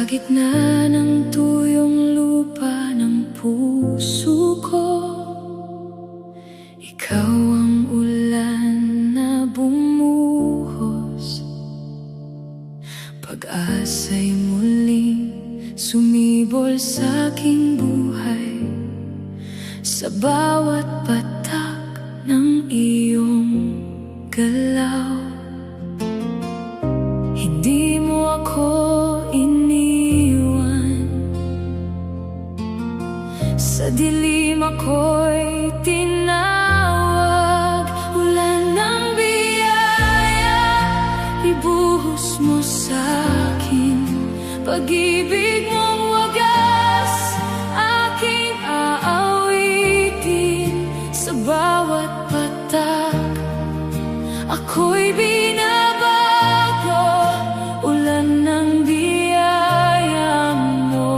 gitna ng tuyong lupa ng puso ko, ikaw ang ulan na bumuhos. Pag-asa'y muling sumibol sa aking buhay, sa bawat patak ng iyong galaw. Hindi mo ako iniwan, sa dilim ako'y tinawag. Ulan ng biyaya, ibuhos mo sa'kin pag-ibig mong wagas. Aking aawitin sa bawat patak, ako'y binabago. Ulan ng biyaya mo,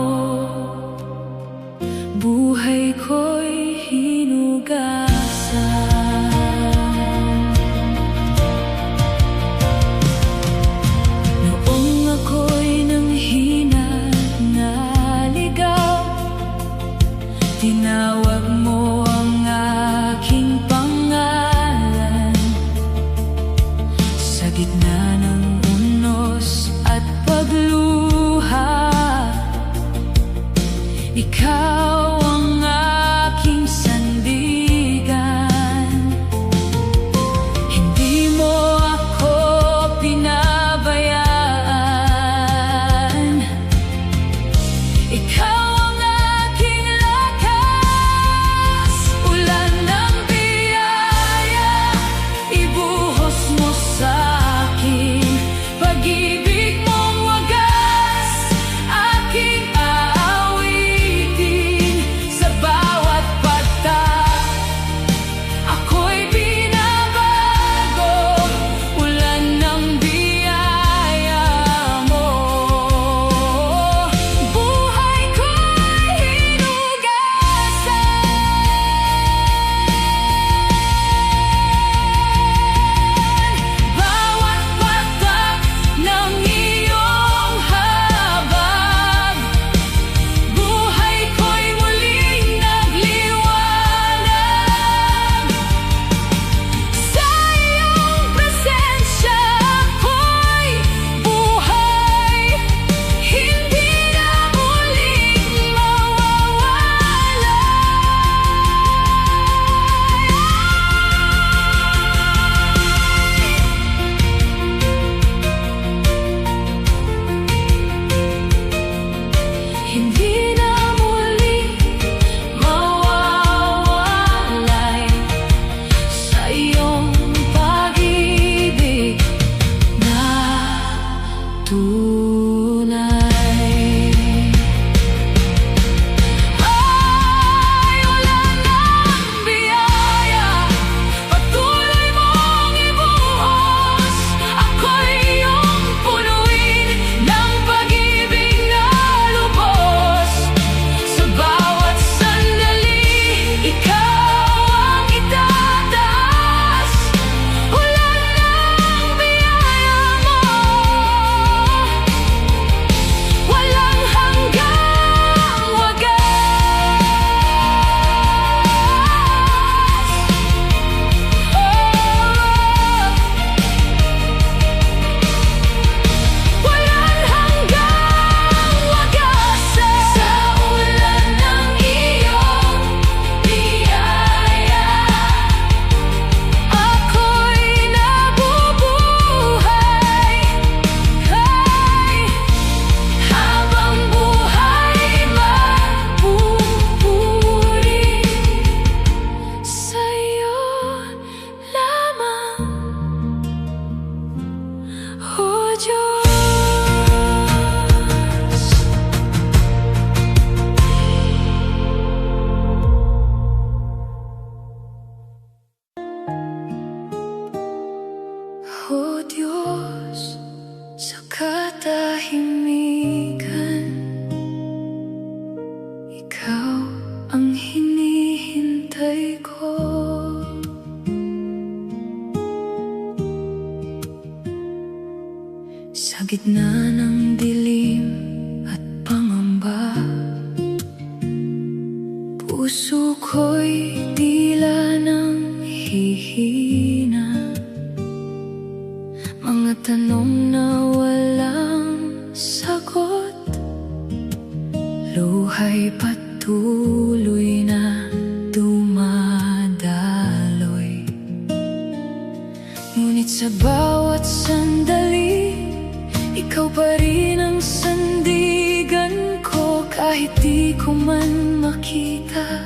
buhay ko'y hinugasan. Noong ako'y nanghina na ligaw, tinawag mo ang aking pangalan. Sa gitna ng unos at pagluha, ikaw ang aking sandigan. Hindi mo ako pinabayaan, ikaw ang aking lakas. Ulan ng biyaya, ibuhos mo sa'kin pag-ibig mong wagas. Aking aawitin sa bawat patak, ako'y binabago. Ulan ng biyaya mo, buhay ko'y hinugasan. Bawat patak ng iyong habag, buhay ko'y muling nagliwanag. Sa iyong presensya ako'y buhay, hindi na muling mawawala. Hindi na muling mawawalay sa iyong pag-ibig na tunay. Ay, ulan ng biyaya, patuloy mong ibuhos. Ako'y iyong punuin ng pag-ibig na lubos. Sa bawat sandali, ikaw ang itataas. Ulan ng biyaya mo, walang hanggang wagas. Walang hanggang wagas. Sa ulan ng iyong biyaya, ako'y nabubuhay. Habang buhay mapupuri sa'yo lamang, O Diyos. O Diyos, sa katahimikan, ikaw ang hinihintay ko. Sa gitna ng dilim at buhay patuloy na dumadaloy. Ngunit sa bawat sandali, ikaw pa rin ang sandigan ko. Kahit di ko man makita,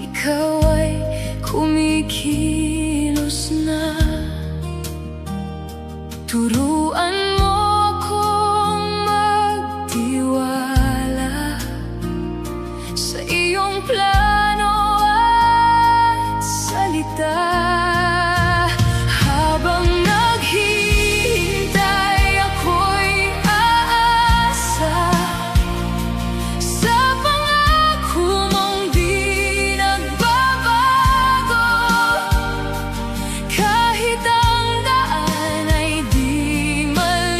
ikaw ay kumikilos na. Turuan mo akong magtiwala sa iyong plano at salita. Habang naghihintay, ako'y aasa sa pangako mong di nagbabago. Kahit ang daan ay di malinaw,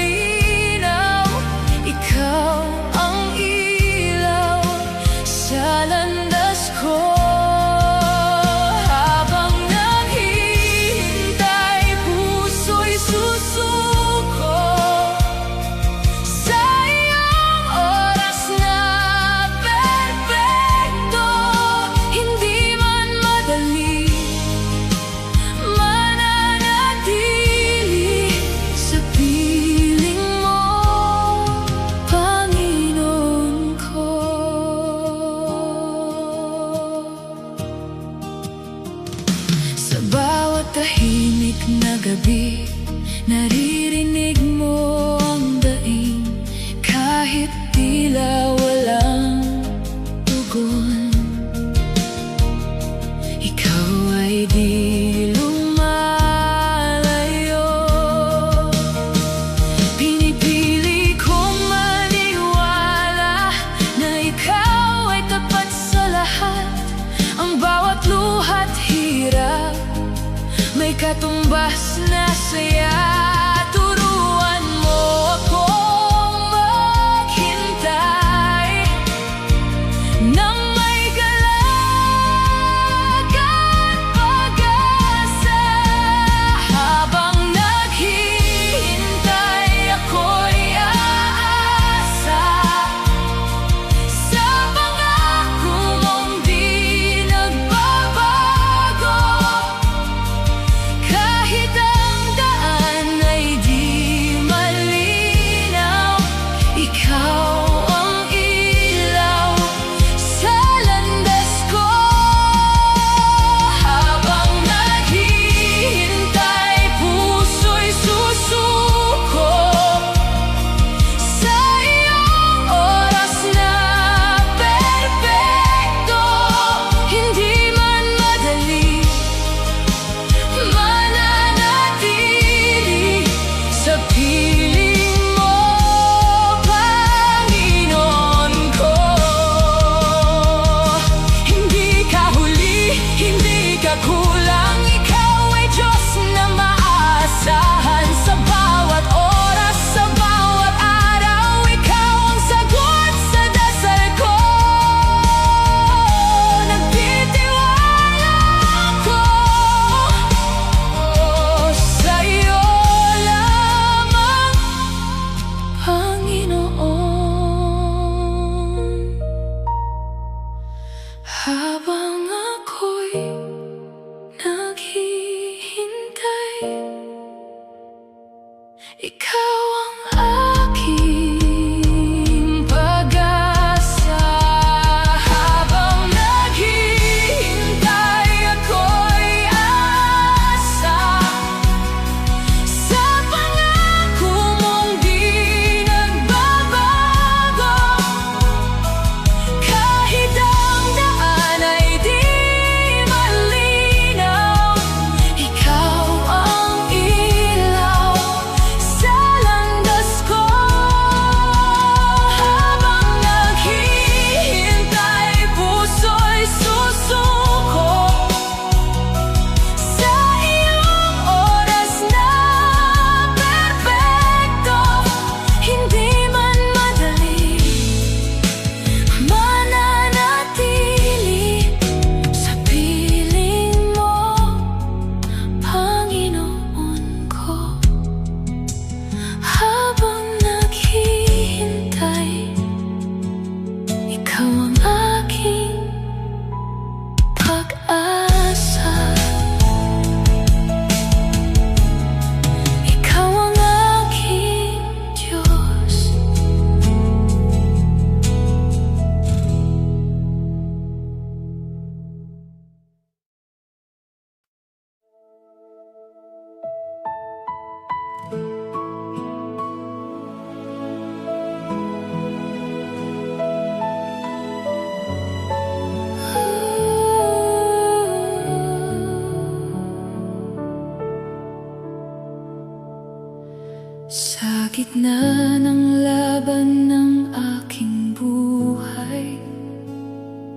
na ng laban ng aking buhay.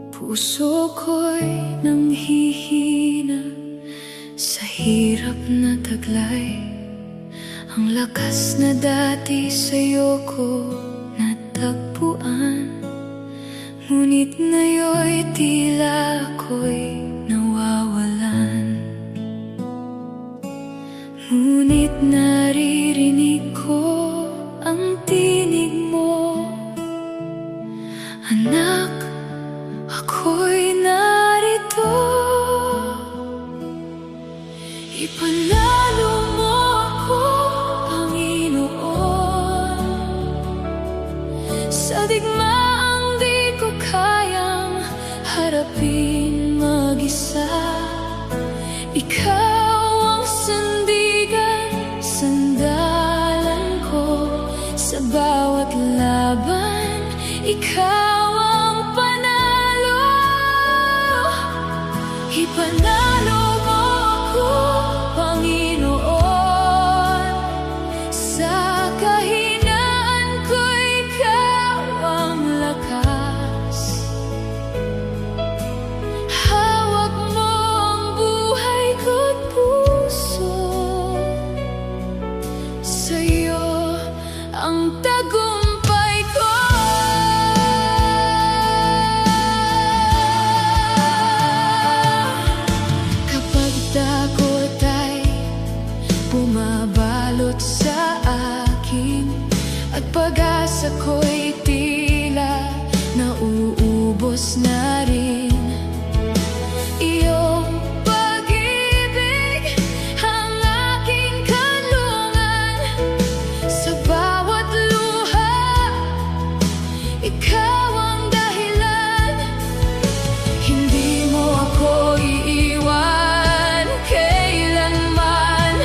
Puso ko'y nanghihina sa hirap na taglay. Ang lakas na dati sa'yo ko natagpuan, ngunit ngayon'y tila ako'y nawawalan. Ngunit naririnig ko ang tinig mo, anak, ako'y narito. Ipanalo mo ako, Panginoon, sa digmaang di ko kayang harapin mag-isa. Ikaw ang sandigan, sandalan ko sa bawat laban. Ikaw ang panalo. Ipanalo mo ako, Panginoon, sa kahinaan ko. Ikaw ang lakas. Hawak mo ang buhay ko't puso, sa'yo ang tagumpay ko. Kapag takot ay bumabalot sa akin at pag-asa ko'y tila nauubos na rin, iyong pag-ibig ang aking kanlungan. Sa bawat luha, ikaw ang dahilan. Hindi mo ako iiwan kailanman.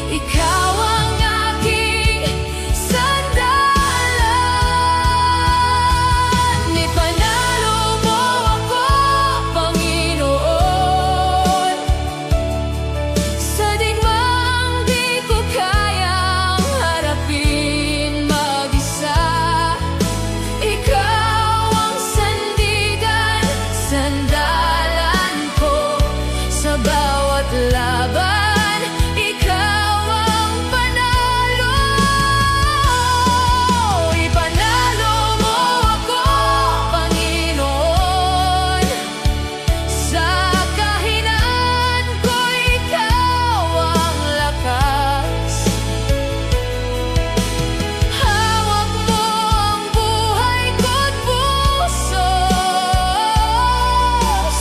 Ikaw ang aking sandalan. Ipanalo mo ako, Panginoon, sa digmaang di ko kayang harapin mag-isa. Ikaw ang sandigan, sandalan ko sa bawat laban. Ikaw ang panalo. Ipanalo mo ako, Panginoon, sa kahinaan ko. Ikaw ang lakas. Hawak mo ang buhay ko't puso,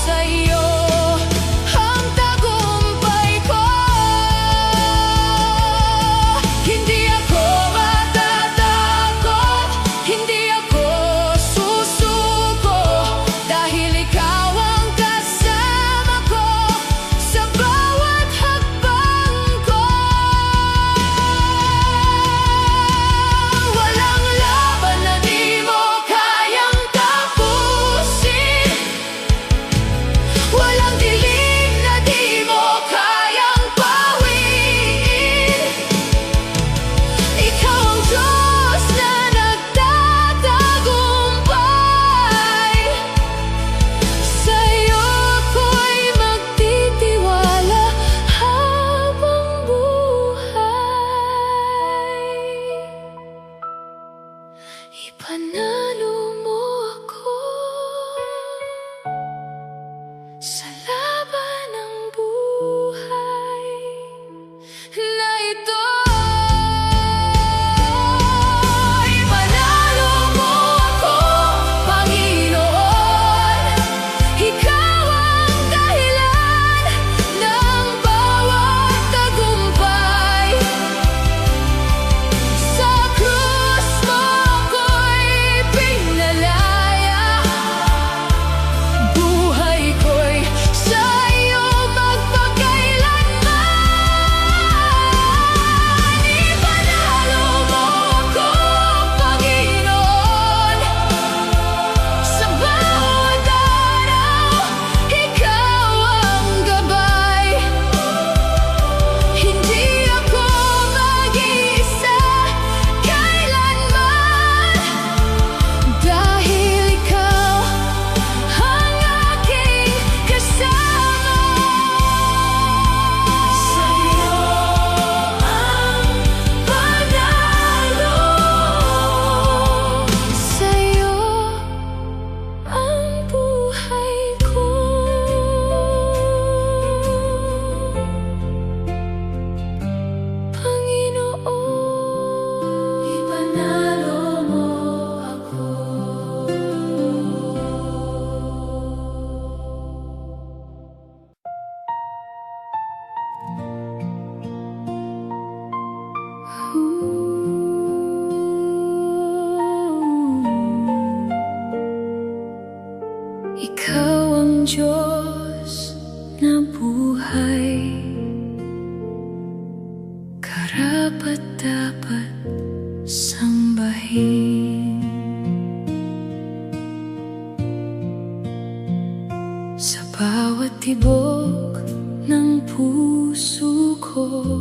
sa'yo ang tagumpay ko. Hindi ako matatakot, hindi ako susuko, dahil ikaw ang kasama ko sa bawat hakbang ko. Walang laban na di mo kayang tapusin, walang dilim na di mo kayang pawiin. Ikaw ang Diyos na nagtatagumpay, sa'yo ko'y magtitiwala habang buhay. Ipanalo mo ako sa laban ng buhay na ito. Ipanalo mo ako, Panginoon, ikaw ang dahilan ng bawat tagumpay. Sa krus mo ako'y Diyos na buhay, karapat-dapat sambahin. Sa bawat tibok ng puso ko,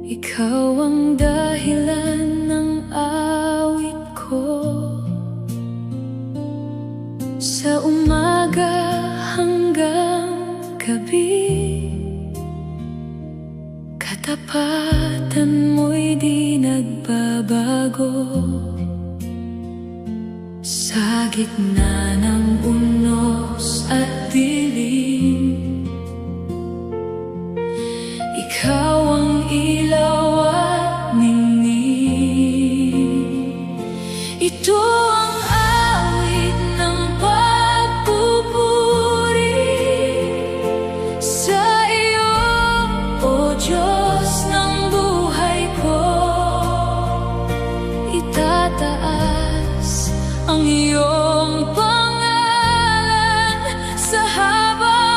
ikaw ang dahilan ng awit ko. Sa umaga hanggang gabi, katapatan mo'y di nagbabago. Sa gitna ng unos at dilim, ikaw ang ilaw at ningning. Ito ang awit ng pagpupuri sa iyo, O Diyos ng buhay ko. Itataas ang iyong pangalan sa habang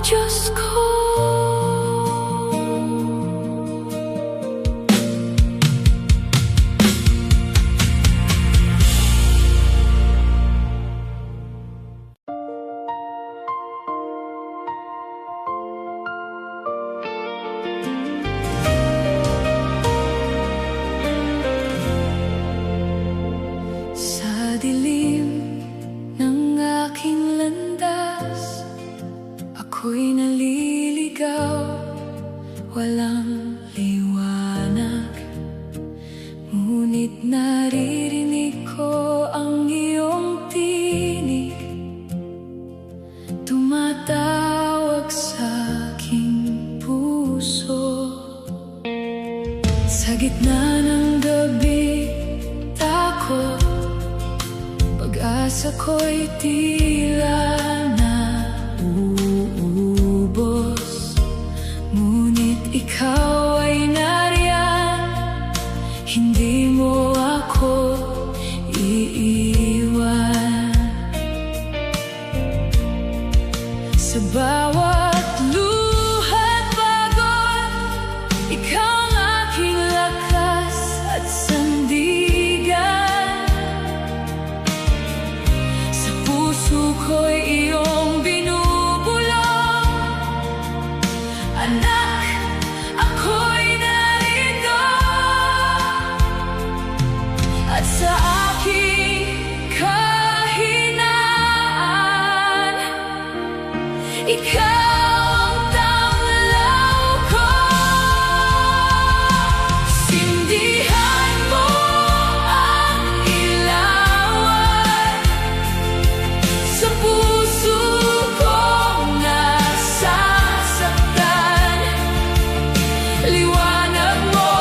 Diyos ko. Sa dilim ng aking landas, ako'y naliligaw, walang liwanag. Ngunit naririnig ko ang iyong tinig, tumatawag sa aking puso. Sa gitna ng gabi, takot, pag-asa ko'y tila nauubos. Ngunit ikaw ay nariyan, hindi mo ako iiwan. Sa bawat luha't pagod, ikaw ang aking lakas at sandigan. Sa puso ko'y iyong binubulong, anak, ako'y narito. At sa aking kahinaan, ikaw ang tanglaw ko. Sindihan mo ang ilawan sa puso kong nasasaktan. Liwanag mo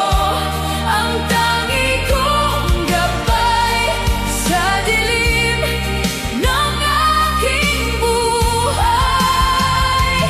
ang tangi kong gabay sa dilim ng aking buhay.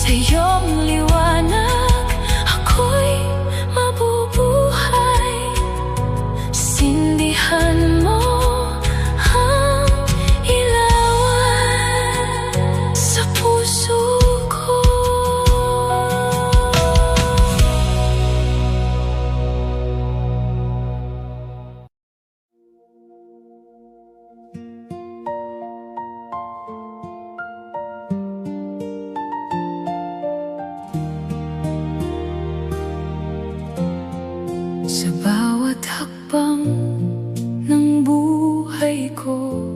Sa iyong liwanag ako'y mabubuhay. Sindihan mo ang ilawan sa puso ko. Sa bawat hakbang ng buhay ko,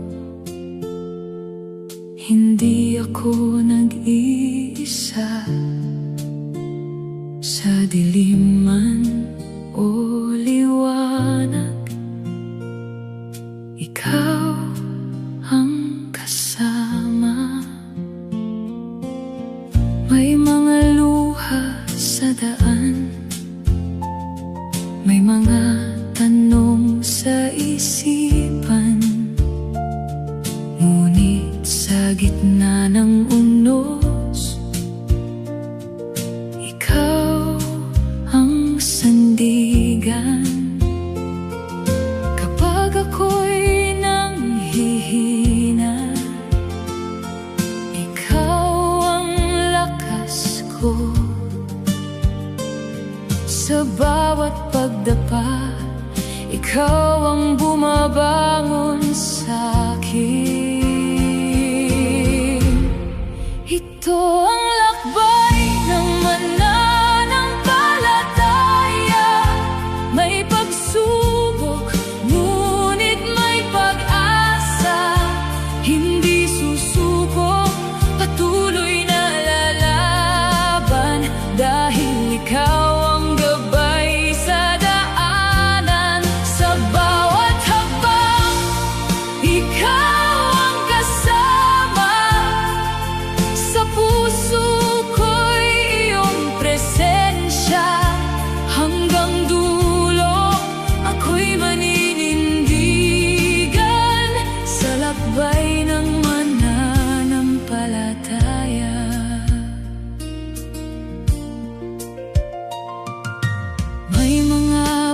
hindi ako nag-iisa. Sa dilim man o liwanag, ikaw ang kasama. May mga luha sa daan, may mga tanong sa isipan, ngunit sa gitna ng unos, ikaw ang sandigan. Kapag ako'y nanghihina, ikaw ang lakas ko. Sa bawat pagdapa, ikaw ang bumabangon sa'kin. Ito ang lakbay ng mananampalataya. May pagsubok, ngunit may pag-asa. Hindi susuko, patuloy na lalaban, dahil ikaw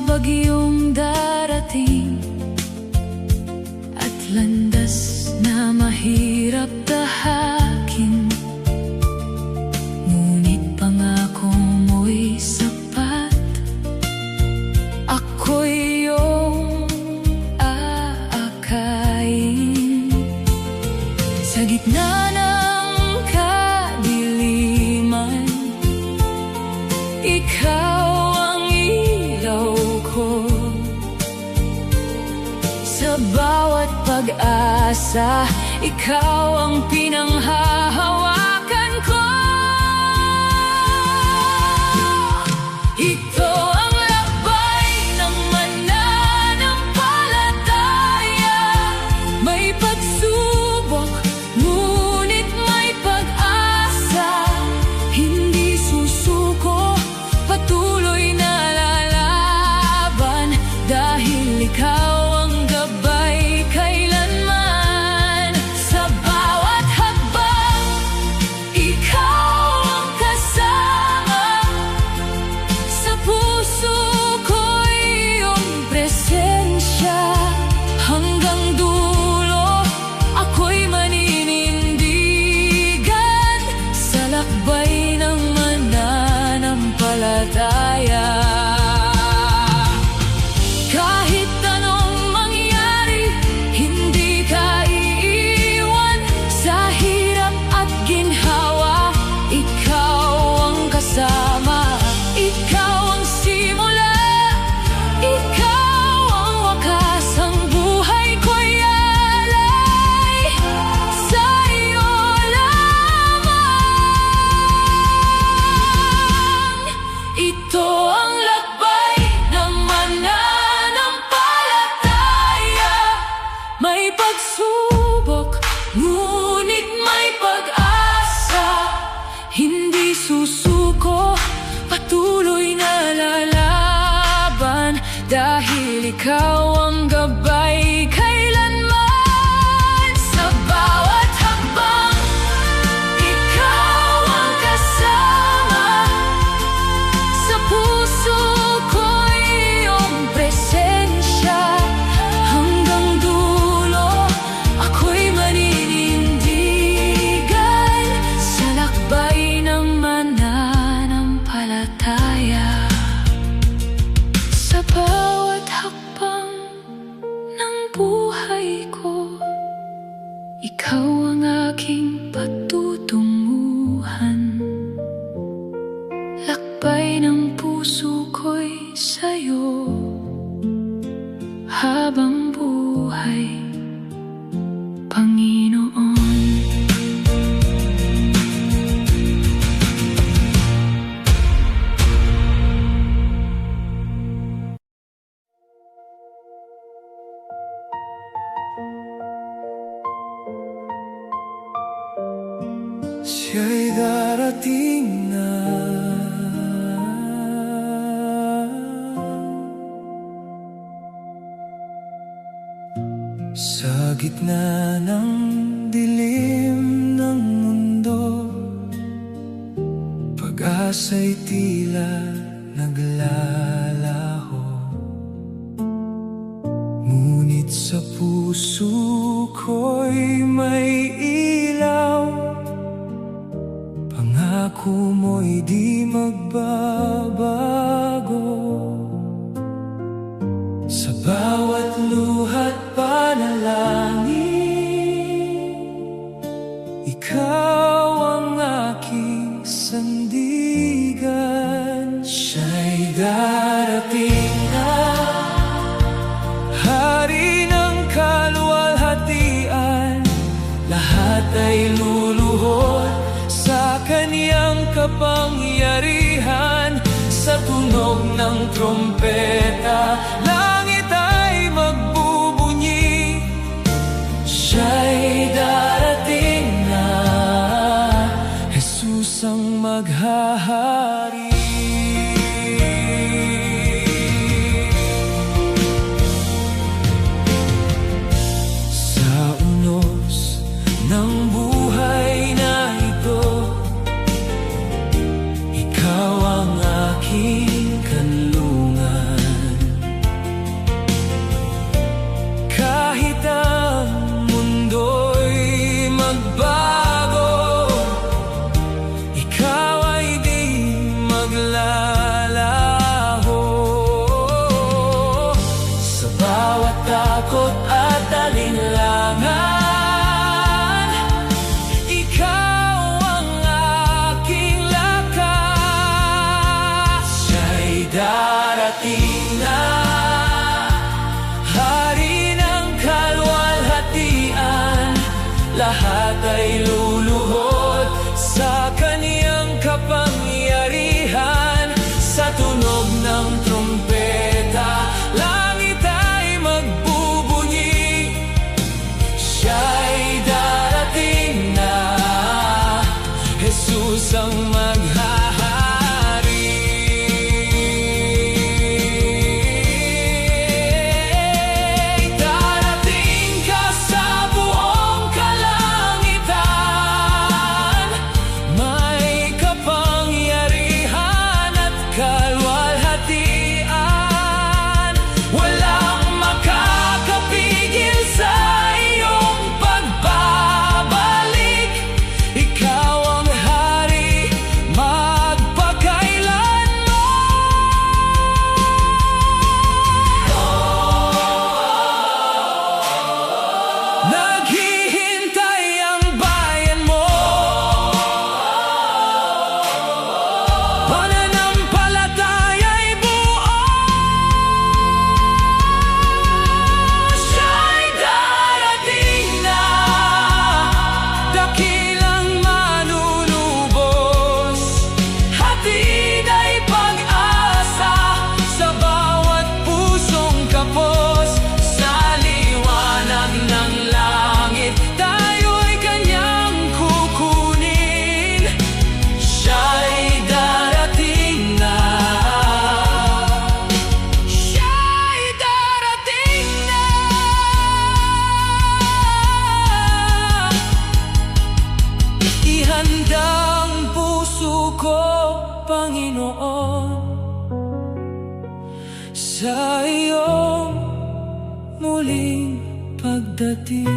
bagyong darating at landas na mahirap tahakin, ngunit pangako mo'y sapat. Ako'y iyong aakayin. Sa gitna ng kadiliman, ikaw sa bawat pag-asa, ikaw ang pinanghahawakan ko. Ito ang lakbay ng mananampalataya. May pagsubok, ngunit may pag-asa. Hindi susuko, patuloy na lalaban, dahil ikaw kahit anong mangyari, hindi ka iiwan. Sa hirap at ginhawa, ikaw ang kasama. Ikaw ang simula, ikaw ang wakas. Ang buhay ko'y alay sa iyo lamang. Ito ang lakbay ng mananampalataya. May pagsubok, ngunit may pag-asa. Hindi susuko, patuloy na lalaban, dahil ikaw ang gabay kailanman. Sa bawat hakbang, ikaw ang kasama. darating na. Sa gitna ng dilim ng mundo, pag-asa'y tila naglalaho. Ngunit sa puso ko'y may ilaw, pangako mo'y di magbabago. Sa bawat luha't panalangin, ikaw ang aking sandigan. Siya'y darating na, hari ng kaluwalhatian. Lahat ay luluhod sa kaniyang kapangyarihan. Sa tunog ng trompeta, langit ay magbubunyi. Siya'y darating na, Jesus ang maghahari. Sa unos ng buhay na ito, ikaw ang aking kanlungan. Kahit ang mundo'y magbago, ikaw ay di maglalaho. Sa bawat takot at alinlangan, ikaw ang aking lakas. Siya'y darating na, hari ng kaluwalhatian. Lahat ay luluhod sa kaniyang kapangyarihan. Sa tunog ng trompeta, langit ay magbubunyi. Siya'y darating na, Jesus ang maghahari. Darating ka sa buong kalangitan, may kapangyarihan at kaluwalhatian. Walang makakapigil sa iyong pagbabalik. Ikaw ang hari magpakailanman. Naghihintay ang bayan mo, pananampalataya'y buo. Siya'y darating na, dakilang manunubos. Hatid ay pag-asa sa bawat pusong kapos. Sa liwanag ng langit, tayo'y kanyang kukunin. Siya'y darating na, siya'y darating na. Ihanda ang puso ko, Panginoon, sa iyong muling pagdating.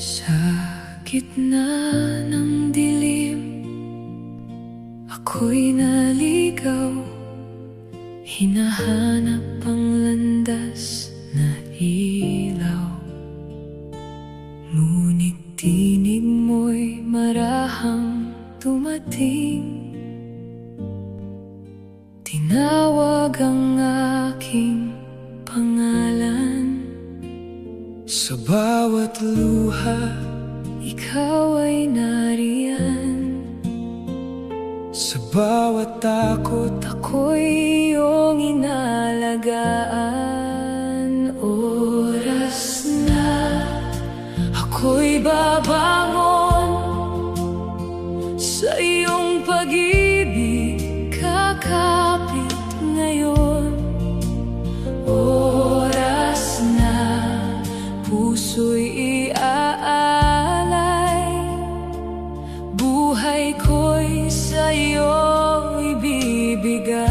Sa gitna ng dilim, ako'y naligaw. Hinahanap ang landas na ilaw. Ngunit tinig mo'y marahang tumating. tawag ang aking pangalan. Sa bawat luha, ikaw ay nariyan. sa bawat takot, Ako'y iyong inalagaan. Oras na ako'y babangon, sa iyong pag-ibig kakapit ngayon. Oras na puso'y iaalay, buhay ko'y sa'yo ibibigay.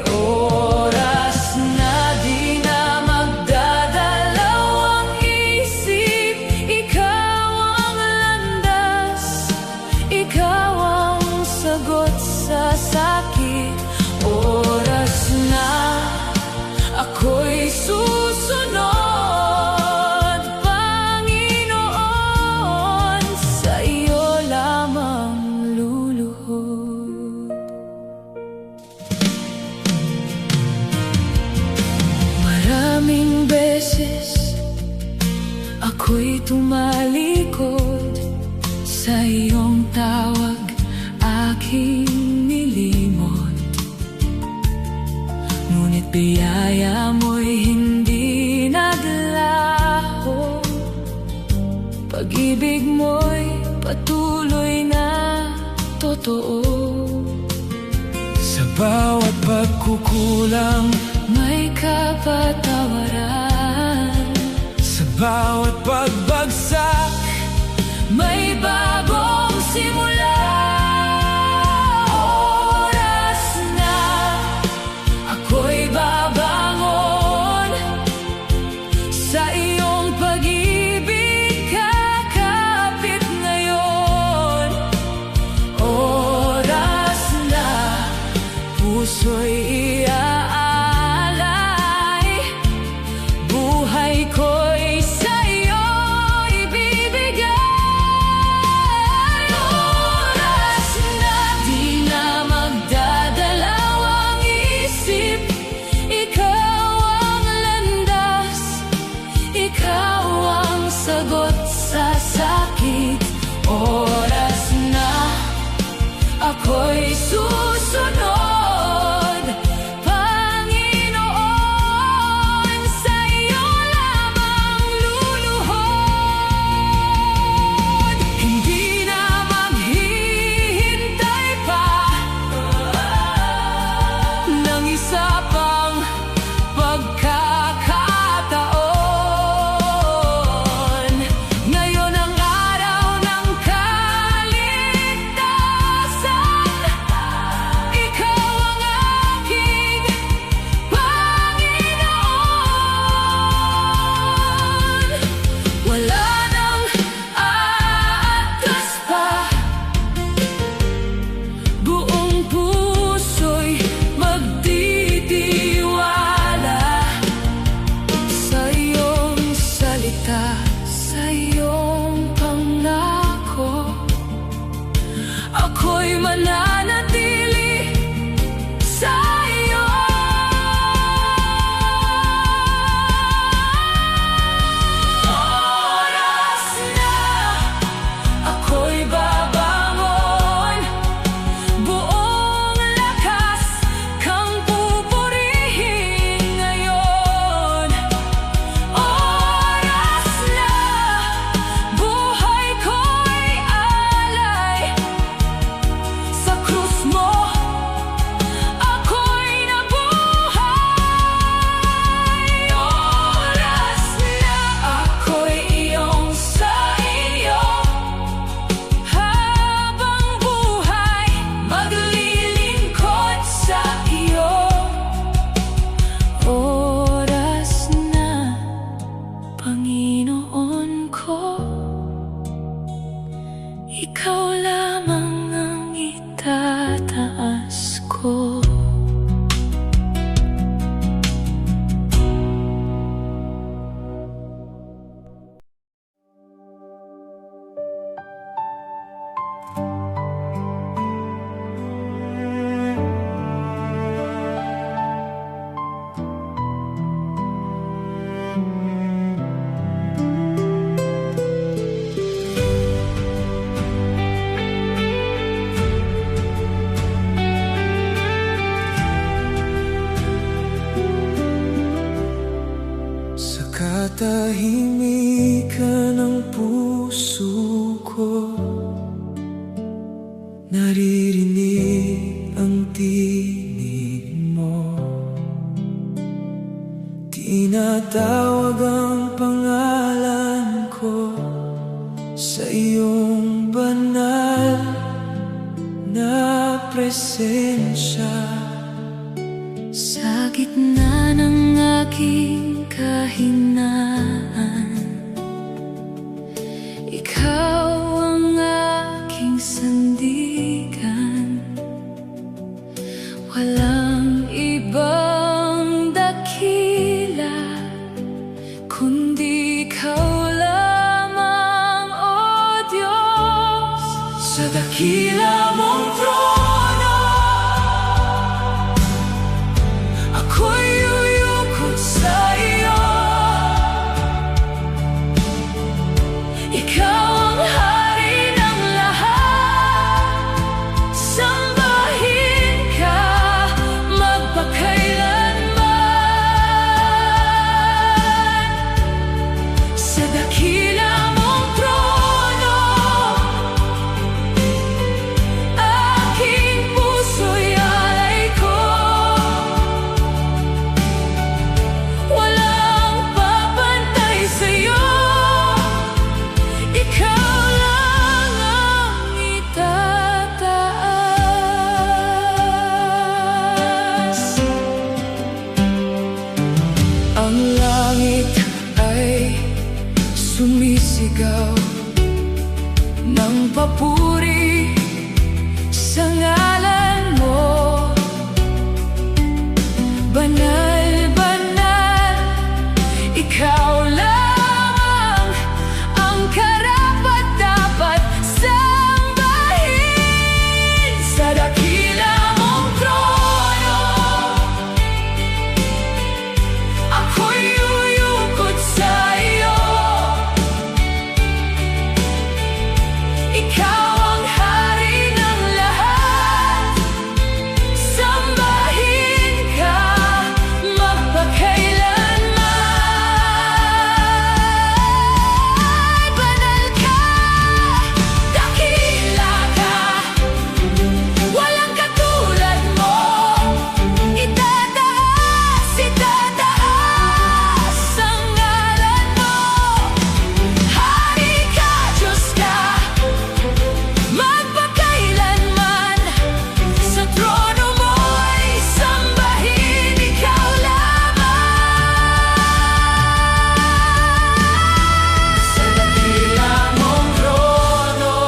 Oras na di na magdadalaw ang isip, ikaw ang landas, ikaw ang sagot sa sakit. Oras na ako'y susunod, Panginoon, sa iyo lamang luluhod. Maraming beses ako'y tumalikod, sa iyong tawag aking nilimot. Ngunit biyaya mo'y hindi naglaho, pag-ibig mo'y patuloy na totoo. sa bawat pagkukulang, May kapatawaran, sa bawat pagbagsak, may bagong simula. Oras na ako'y babangon, sa iyong pag-ibig kakapit ngayon. Oras na puso'y iaalay, buhay ko'y sa'yo ibibigay. Oras na di na magdadalaw ang isip, ikaw ang landas, ikaw ang sagot sa sakit. Oras na ako'y susunod, Panginoon, sa iyo lamang luluhod. Hindi na maghihintay pa ng isa pang pagkakataon. Ngayon ang araw ng kaligtasan, ikaw ang aking Panginoon. Wala nang aatras pa, buong puso'y magtitiwala sa iyong salita, sa iyong pangako. Ako'y mananatili sa iyo. Oras na ako'y babangon, buong lakas kang pupurihin ngayon. Oras na buhay ko'y alay, sa krus mo ako'y nabuhay. Oras na ako'y iyong sa iyo, habang buhay maglilingkod sa iyo. Oras na, Panginoon ko, ikaw lamang ang itataas ko. katahimikan ng puso ko, naririnig ang tinig mo. Tinatawag ang pangalan ko sa iyong banal na presensya. Sa gitna ng aking kahinaan, ikaw ang aking sandigan. Walang ibang dakila kundi ikaw lamang, O Diyos. Sa dakila mong trono, ako'y uyukod sa iyo. Ikaw ang hari ng lahat, sambahin ka magpakailanman. Sa dakila mong trono, aking puso'y alay ko. Walang papantay sa'yo, ikaw lang ang itataas. Ang langit ay sumisigaw ng papuri sa ngalan mo. Banal, banal, ikaw lamang ang karapat-dapat sambahin. Sa dakila mong trono, ako'y uyukod sa iyo. Ikaw ang hari ng lahat, sambahin ka magpakailanman. Banal ka, dakila ka, walang katulad mo. Itataas, itataas ang ngalan mo. Hari ka, Diyos ka, magpakailanman. Sa trono mo'y sambahin ikaw lamang. Sa dakila mong trono,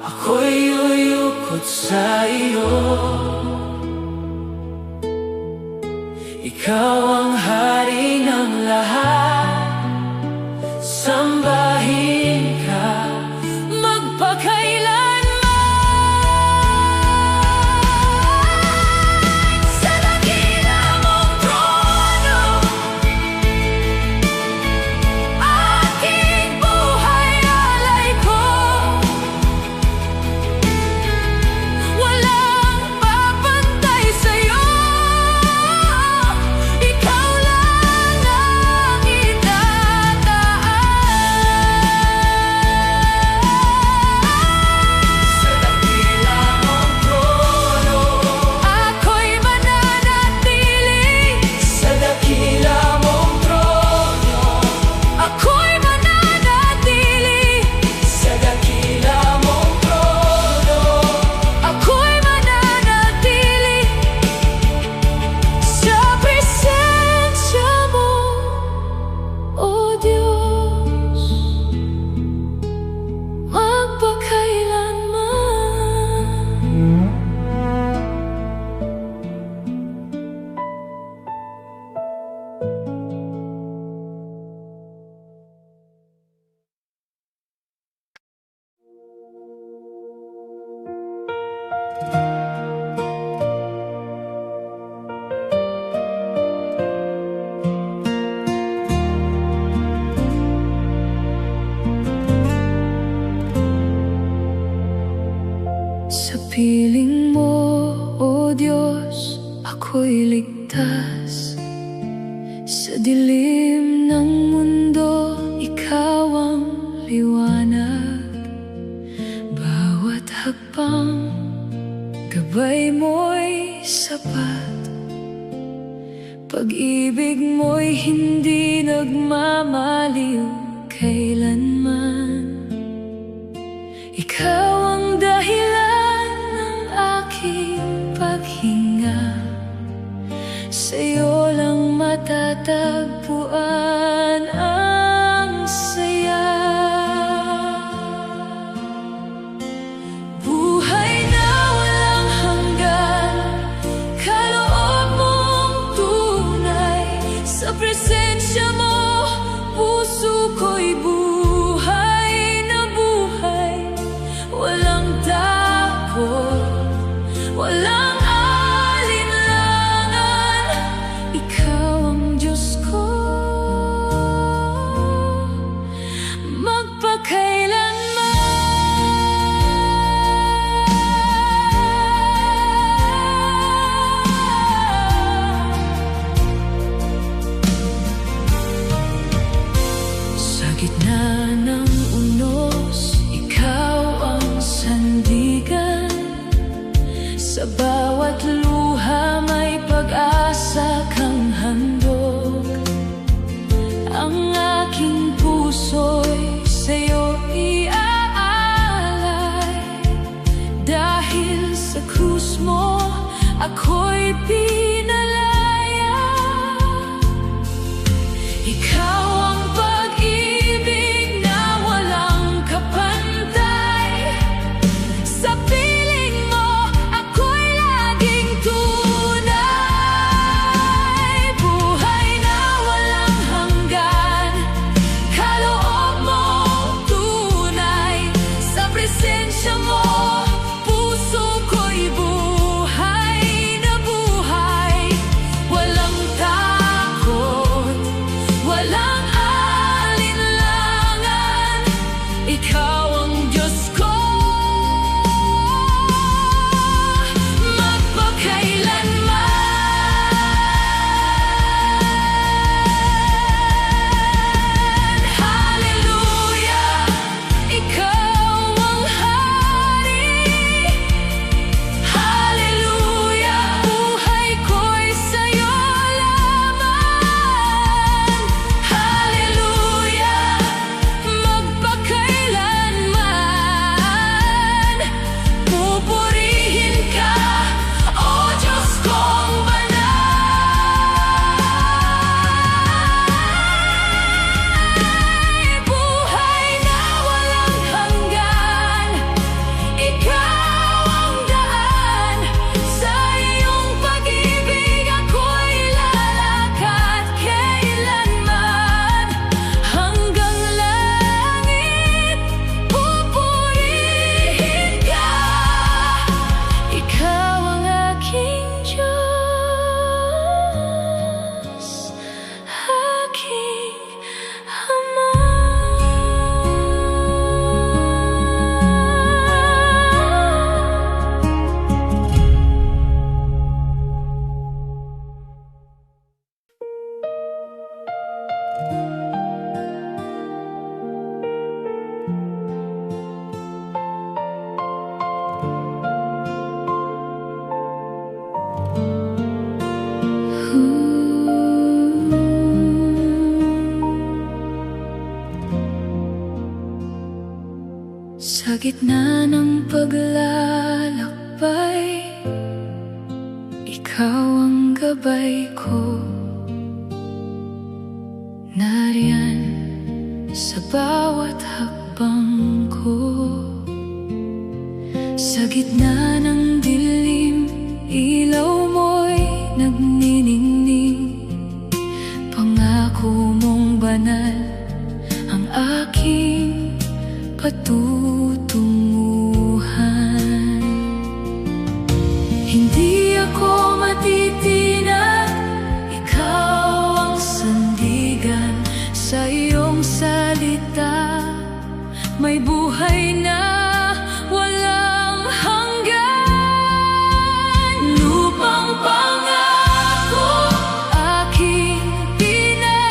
ako'y uyukod sa iyo. Ikaw ang hari ng lahat, sambahin ka magpakailanman. Sa dakila mong trono, aking buhay alay ko. Walang papantay sa'yo, ikaw lang ang itataas. Sa dakila mong trono, ako'y mananatili. Sa dakila mong trono, ako'y mananatili. Sa dakila mong trono, ako'y mananatili. Sa presensya mo, O Diyos, magpakailanman. Sa piling mo, O Diyos, ako'y ligtas. Sa dilim ng mundo, ikaw ang liwanag. Bawat hakbang, gabay mo'y sapat. Pag-ibig mo'y hindi nagmamaliw kailanman. Ikaw ang dahilan ng aking paghinga. Sa'yo lang matatagpuan ang saya. Buhay na walang hanggan, kaloob mong tunay. Sa presensya mo, puso ko'y buhay na buhay. Walang takot, walang alinlangan. Ikaw ang Diyos ko, magpakailanman. Sa gitna ng unos, ikaw ang sandigan. Sa bawat luha may pag-asa kang handog. Ang aking puso'y sa'yo iaalay. Dahil sa krus mo, ako'y pinalaya. Ikaw ang pag-ibig na walang kapantay. Sa piling mo, ako'y laging tunay. Buhay na walang hanggan, kaloob mong tunay. Sa presensya mo, puso ko'y buhay na buhay. Walang takot, walang alinlangan. Ikaw ang Diyos ko, magpakailanman. Hallelujah, ikaw ang hari. Hallelujah, buhay ko'y sa'yo lamang. Hallelujah, magpakailanman. Pupurihin ka, O Diyos kong banal. Buhay na walang hanggan, ikaw ang daan. Sa iyong pag-ibig ako'y lalakad kailanman. Hanggang langit, pupurihin ka. Ikaw ang aking Diyos, aking Ama. Sa gitna ng paglalakbay, ikaw ang gabay ko. Nariyan sa bawat hakbang ko. Sa gitna ng dilim, ilaw mo'y nagniningning. Pangako mong banal ang aking patutunguhan. Hindi ako matitinag, ikaw ang sandigan. Sa iyong salita may buhay na walang hanggan. Lupang pangako aking pinag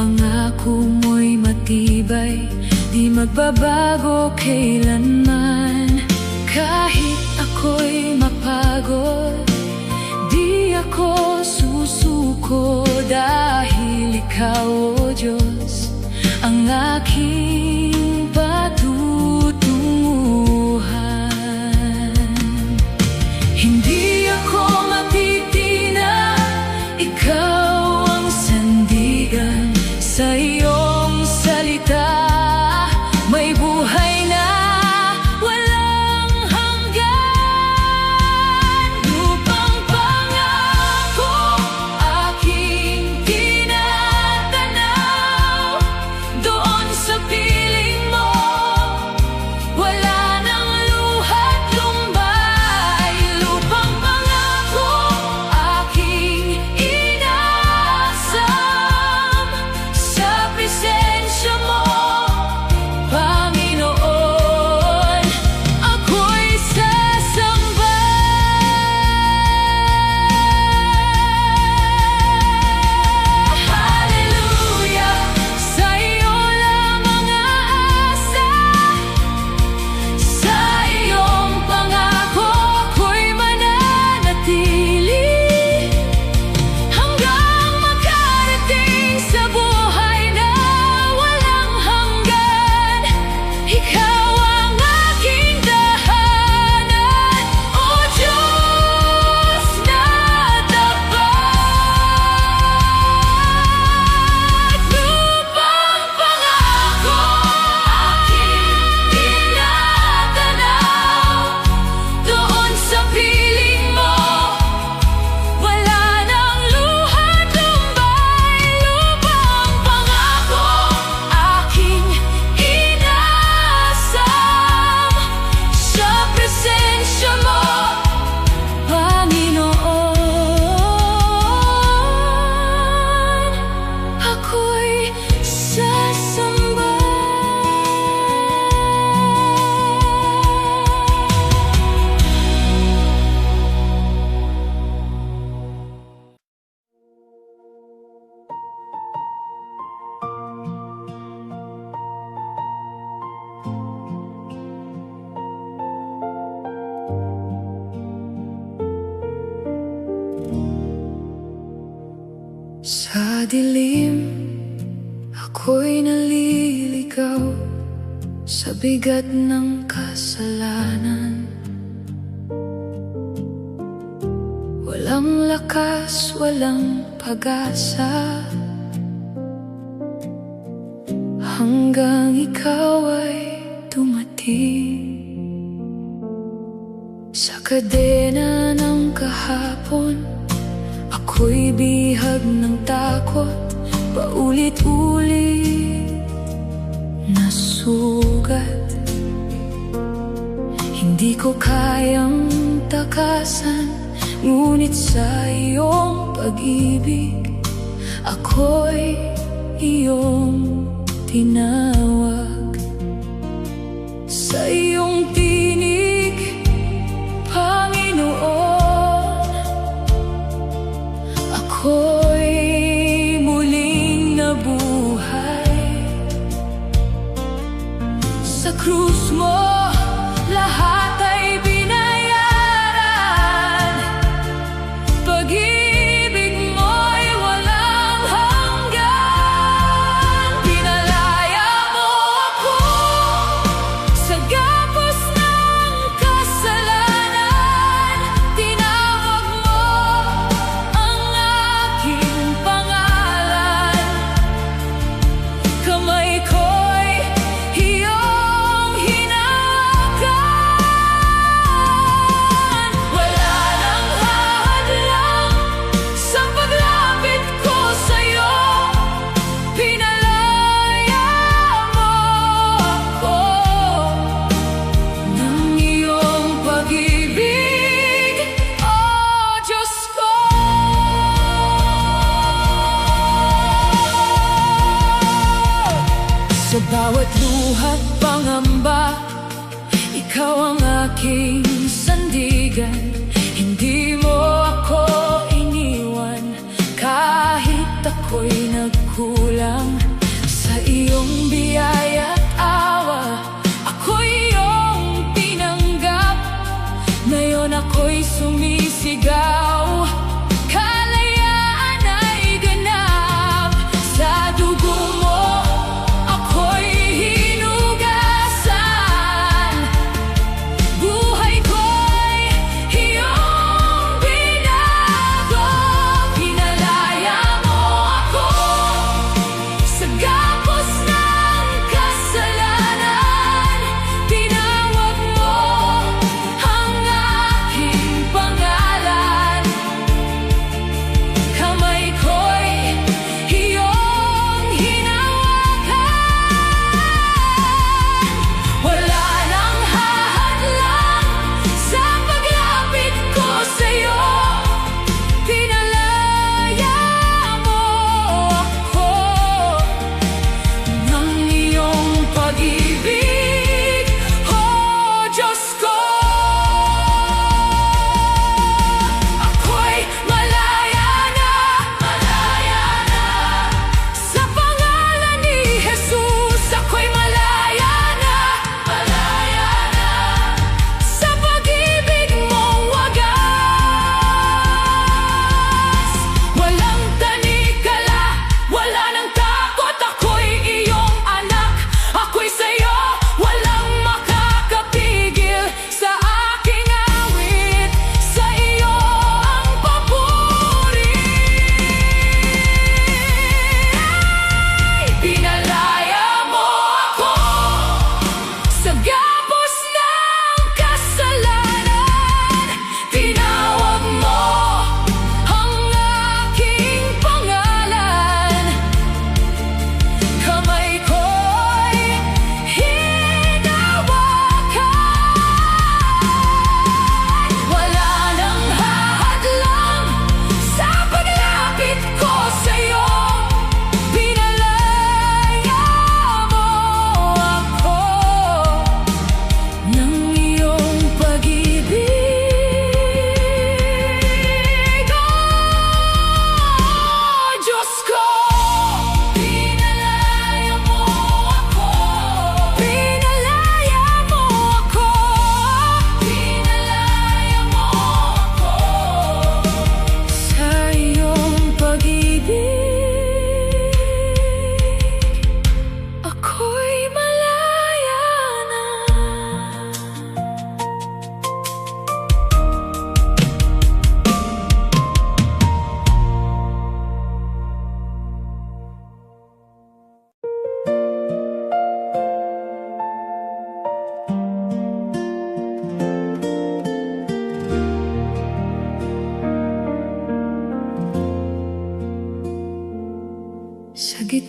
pangako mo'y matibay, di magbabago kailanman. Kahit ako'y mapagod, di ako susuko, dahil ikaw, o Diyos, ang aking patutunguhan. Hindi ako matitina, ikaw ang sandigan. Sa iyong salita may buhay na walang hanggan. Lupang pangako aking tinatanaw, doon sa piling mo wala nang luha't lumbay. Lupang pangako aking inaasam, sa presensya mo, Panginoon, ako'y sasamba. Hallelujah, sa iyo lamang aasa, sa iyong pangako ako'y mananatili, hanggang makarating sa buhay na walang hanggan. Ikaw ang aking tahanan, O Diyos na tapat. Lupang pangako aking tinatanaw, doon sa piling mo wala nang luha't lumbay. Lupang pangako aking inaasam, sa presensya mo, Panginoon, ako'y sasamba. Sa dilim, ako'y naliligaw sa bigat ng kasalanan. Walang lakas, walang pag-asa, hanggang ikaw ay dumating. Sa kadena ng kahapon, ako'y bihag ng takot, paulit-ulit na sugat. Hindi ko kayang takasan, ngunit sa iyong pag-ibig ako'y iyong tinawag. Sa iyong tinig, Panginoon, ako'y muling nabuhay. Sa krus mo lahat ay binayaran, pag-ibig mo'y walang hanggan. Pinalaya mo ako sa gapos ng kasalanan, tinawag mo ang aking pangalan. Kamay ko'y iyong hinawakan, wala nang hadlang sa paglapit ko sa'yo. Pinalaya mo ako ng iyong pag-ibig, O Diyos ko. Sa bawat luha't pangamba, ikaw ang aking sandigan. Hindi mo ako iniwan kahit ako'y nagkulang.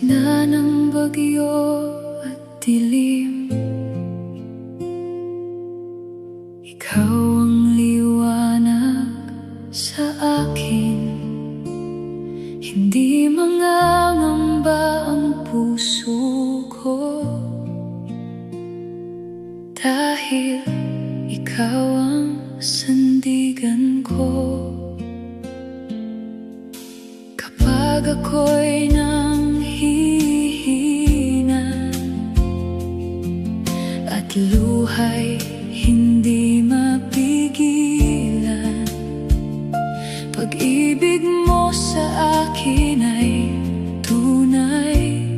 gitna ng bagyo at dilim, ikaw ang liwanag sa akin. Hindi mangangamba ang puso ko, dahil ikaw ang sandigan ko. Kapag ako'y nanghihina at luha'y hindi mapigilan, pag-ibig mo sa akin ay tunay,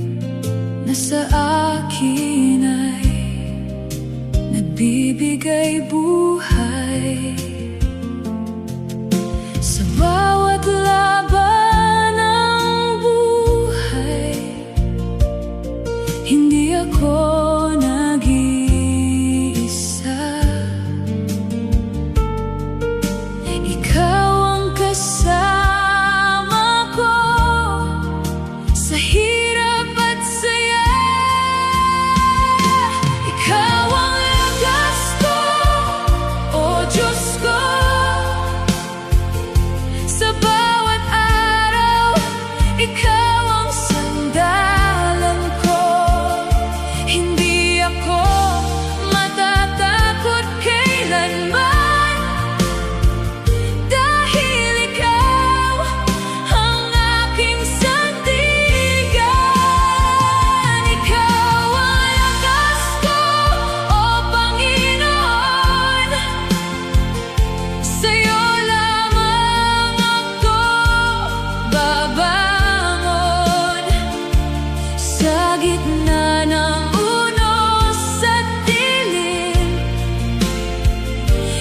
na sa akin ay nagbibigay buhay. Sa bawat laban ng buhay, hindi ako nag-iisa. Ikaw ang kasama ko sa hirap at saya. Ikaw ang lakas ko, o Diyos ko. Sa bawat araw, ikaw ang sandalan ko. Hindi ako matatakot kailanman, dahil ikaw ang aking sandigan. Ikaw ang lakas ko, o Panginoon. Sa'yo lamang ako babangon. Sa gitna ng unos at dilim,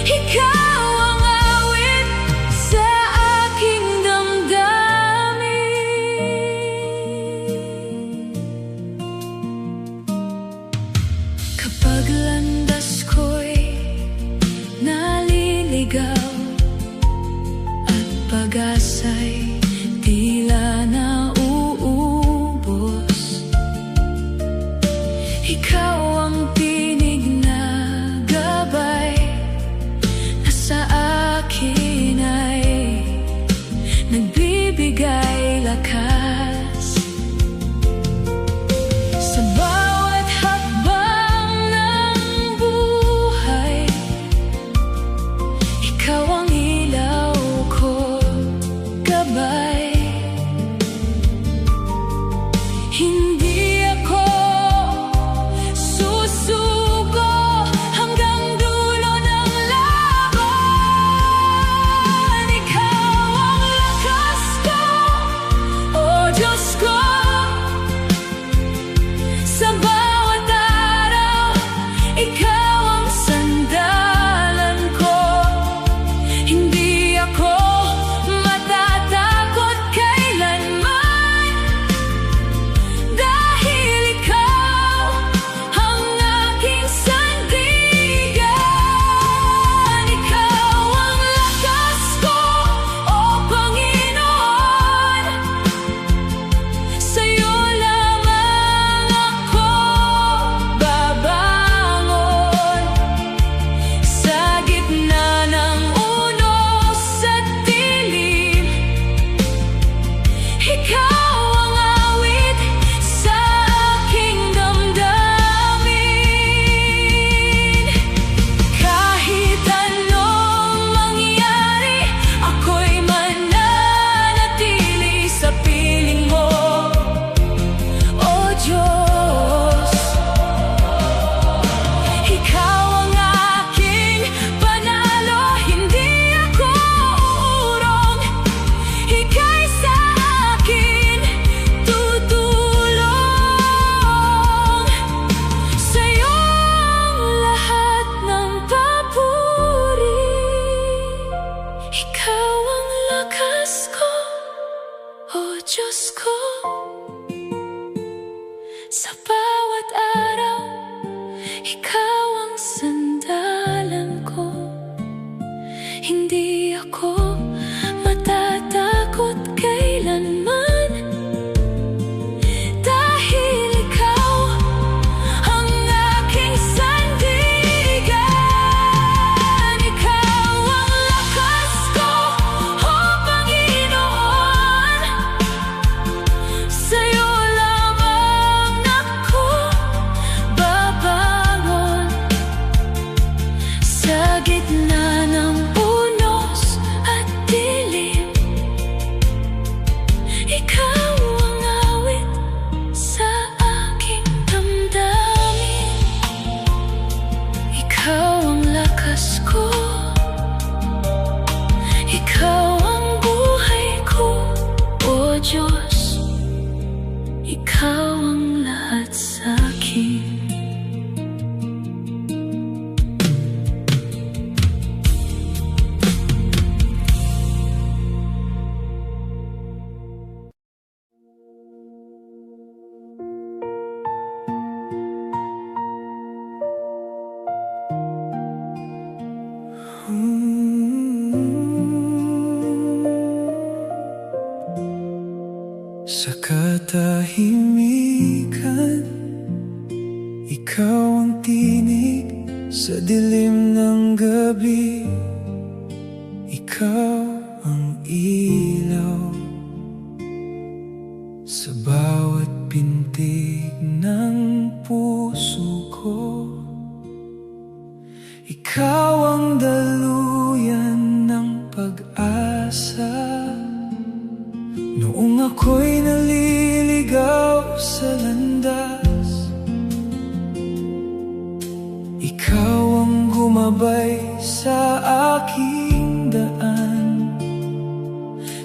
ikaw ang awit sa aking damdamin. Kapag landas ko'y naliligaw at pag-asa'y tila nauubos, ikaw ang tinig na gabay, na sa akin ay nagbibigay lakas. Sa bawat hakbang ng buhay, ikaw ang ilaw ko, gabay. Hindi ako susuko hanggang dulo ng laban. Ikaw ang lakas ko, o Diyos ko. Sa bawat araw, ikaw ang sandalan ko. Hindi ako matatakot kailanman, dahil ikaw ang aking sandigan. Ikaw ang lakas ko, o Panginoon. Sa'yo lamang ako babangon. Sa gitna ng unos at dilim, ikaw ang awit sa aking damdamin. Kahit anong mangyari, ako'y mananatili sa piling mo, o Diyos. Ikaw ang aking panalo, hindi ako uurong. Ika'y sa akin tutulong. Sa'yo ang lahat ng papuri. Ikaw ang lakas ko, o Diyos ko. Sa bawat araw, ikaw ang sandalan ko. Hindi ako matatakot kailanman, dahil Sa dilim ng gabi, ikaw ang ilaw. Sa bawat pintig ng puso ko, ikaw ang daluyan ng pag-asa. Noong ako'y naliligaw sa landas, ikaw ang gumabay sa aking daan.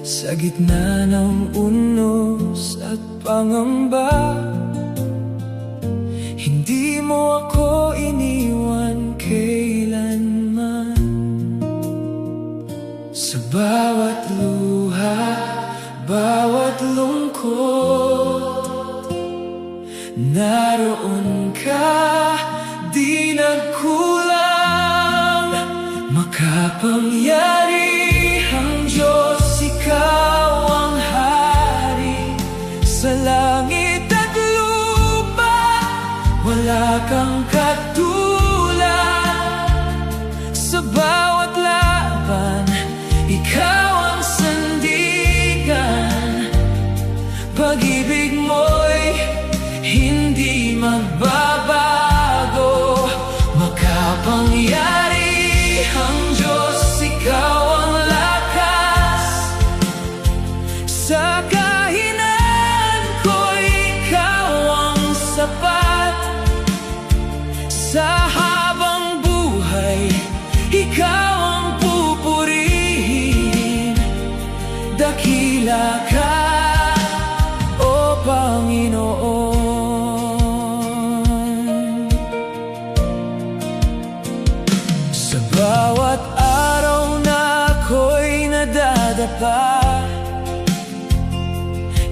Sa gitna ng unos at pangamba, hindi mo ako iniwan kailanman. Sa bawat luha, bawat lungkot, naroon ka, di nagkulang. Makapangyarihang Diyos, ikaw ang hari. Sa langit at lupa, wala kang katulad. Sa bawat laban, ikaw ang sandigan. Pag-ibig mo'y hindi magbabago. Makapangyarihang Diyos, ikaw ang lakas. Sa kahinaan ko, ikaw ang sapat. Sa habang buhay, ikaw ang pupurihin. Dakila ka, O Panginoon. Sa bawat araw na ako'y nadadapa,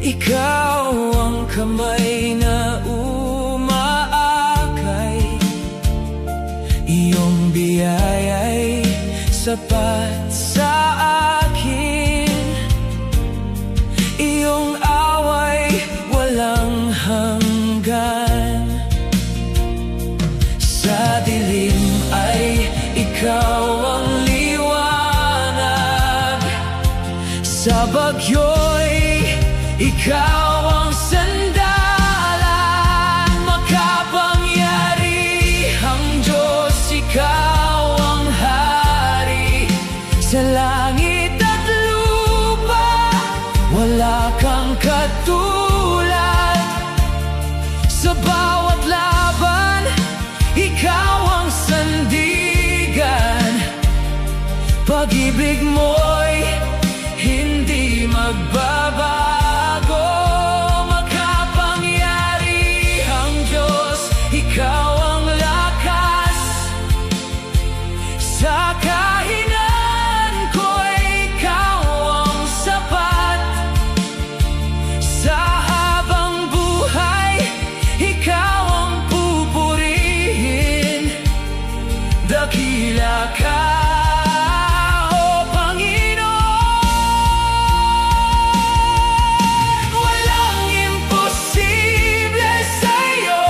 ikaw ang kamay na umaakay. Iyong biyaya'y sapat sa akin. Iyong away walang hanggan. Sa dilim ay ikaw ang liwanag. Sa bagyo'y ikaw ang sandalan. Makapangyarihang Diyos, ikaw ang hari. Sa langit at lupa, wala kang katulad. Sa bawat laban, ikaw ang sandigan. Pag-ibig mo'y hindi magbabago. Makapangyarihang Diyos, ikaw ang lakas. Sa kahinaan ko, ikaw ang sapat. Sa habang buhay, ikaw ang pupurihin. Dakila ka, O Panginoon. Walang imposible sa'yo.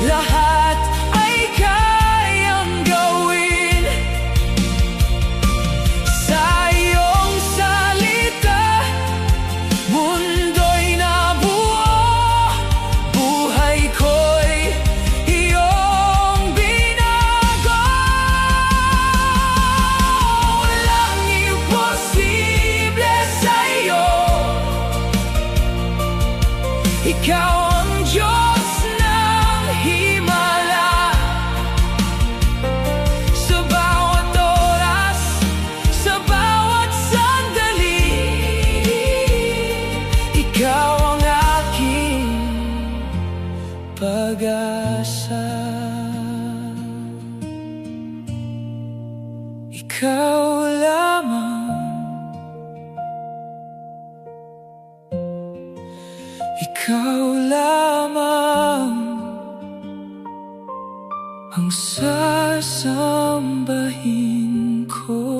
Lahat ay kayang gawin. Sa iyong salita, mundo'y nabuo. Buhay ko'y iyong binago. Walang imposible sa'yo. Ikaw ang Diyos ng himala. Sa bawat oras, sa bawat sandali, ikaw ang aking pag-asa. Ikaw lamang, ikaw lamang ang sasambahin ko.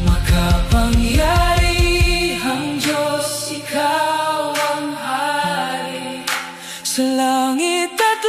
Makapangyarihang Diyos, ikaw ang hari. Sa langit at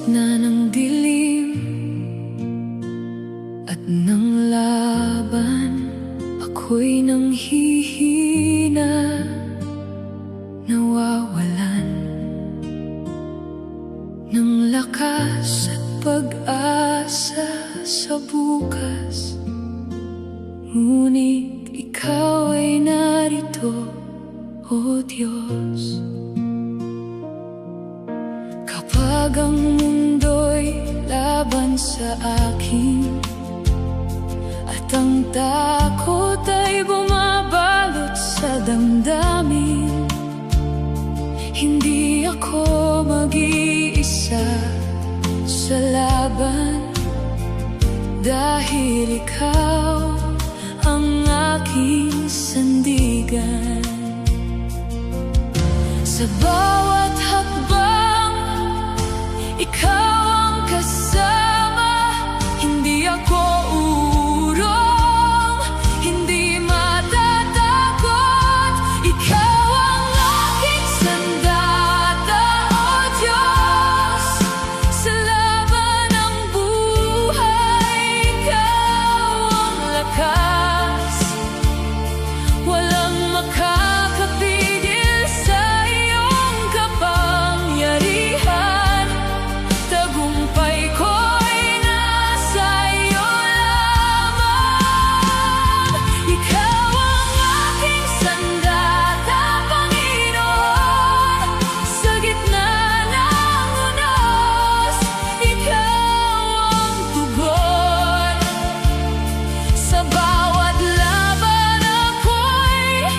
gitna ng dilim at ng laban, ako'y nanghihina, nawawalan ng lakas at pag-asa sa bukas. Ngunit ikaw ay narito, O Diyos. Kapag ang mundo'y laban sa akin at ang takot ay bumabalot sa damdamin, hindi ako mag-iisa sa laban, dahil ikaw ang aking sandigan. Sa bawat hakbang, ikaw ang kasama. Hindi ako urong, hindi matatakot. Ikaw ang aking sandata, O Diyos. Sa laban ng buhay, ikaw ang lakas. Walang makakapigil sa iyong kapangyarihan. Tagumpay ko'y nasa iyo lamang. Ikaw ang aking sandata, Panginoon. Sa gitna ng unos, ikaw ang tugon. Sa bawat laban ako'y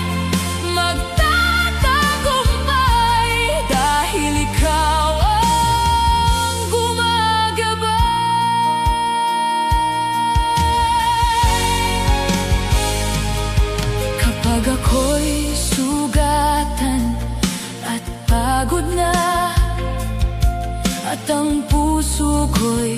magtatagumpay, dahil ikaw ang gumagabay. Kapag ako'y sugatan at pagod na, at ang puso ko'y